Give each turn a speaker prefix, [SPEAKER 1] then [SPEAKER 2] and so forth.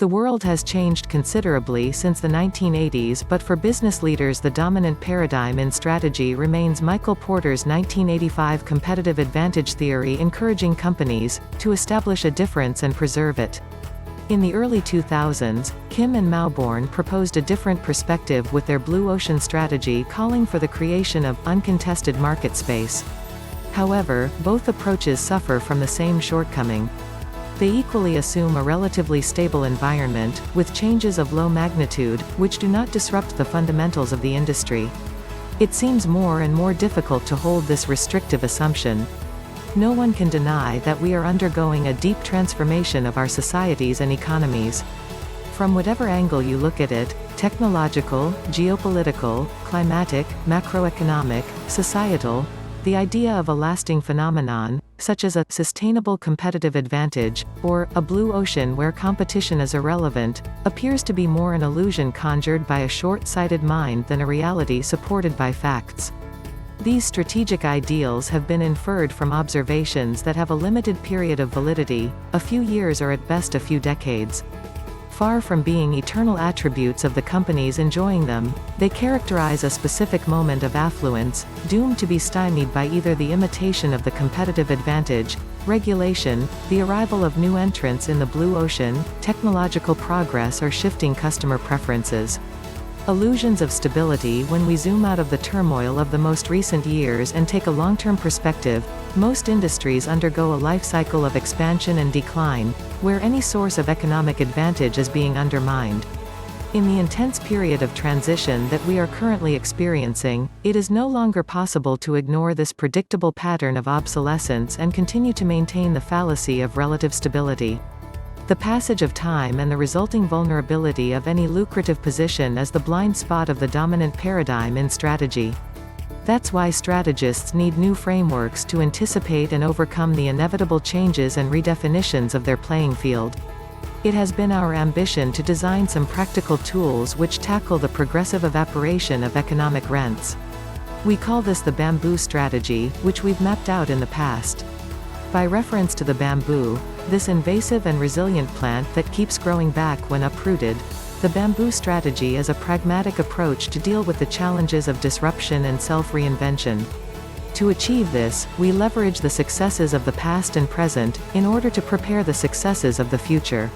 [SPEAKER 1] The world has changed considerably since the 1980s, but for business leaders the dominant paradigm in strategy remains Michael Porter's 1985 competitive advantage theory, encouraging companies to establish a difference and preserve it. In the early 2000s, Kim and Mauborgne proposed a different perspective with their blue ocean strategy, calling for the creation of uncontested market space. However, both approaches suffer from the same shortcoming. They equally assume a relatively stable environment, with changes of low magnitude, which do not disrupt the fundamentals of the industry. It seems more and more difficult to hold this restrictive assumption. No one can deny that we are undergoing a deep transformation of our societies and economies. From whatever angle you look at it, technological, geopolitical, climatic, macroeconomic, societal, the idea of a lasting phenomenon, such as a sustainable competitive advantage, or a blue ocean where competition is irrelevant, appears to be more an illusion conjured by a short-sighted mind than a reality supported by facts. These strategic ideals have been inferred from observations that have a limited period of validity, a few years or at best a few decades. Far from being eternal attributes of the companies enjoying them, they characterize a specific moment of affluence, doomed to be stymied by either the imitation of the competitive advantage, regulation, the arrival of new entrants in the blue ocean, technological progress, or shifting customer preferences. Illusions of stability. When we zoom out of the turmoil of the most recent years and take a long-term perspective, most industries undergo a life cycle of expansion and decline, where any source of economic advantage is being undermined. In the intense period of transition that we are currently experiencing, it is no longer possible to ignore this predictable pattern of obsolescence and continue to maintain the fallacy of relative stability. The passage of time and the resulting vulnerability of any lucrative position is the blind spot of the dominant paradigm in strategy. That's why strategists need new frameworks to anticipate and overcome the inevitable changes and redefinitions of their playing field. It has been our ambition to design some practical tools which tackle the progressive evaporation of economic rents. We call this the bamboo strategy, which we've mapped out in the past. By reference to the bamboo, this invasive and resilient plant that keeps growing back when uprooted, the bamboo strategy is a pragmatic approach to deal with the challenges of disruption and self-reinvention. To achieve this, we leverage the successes of the past and present, in order to prepare the successes of the future.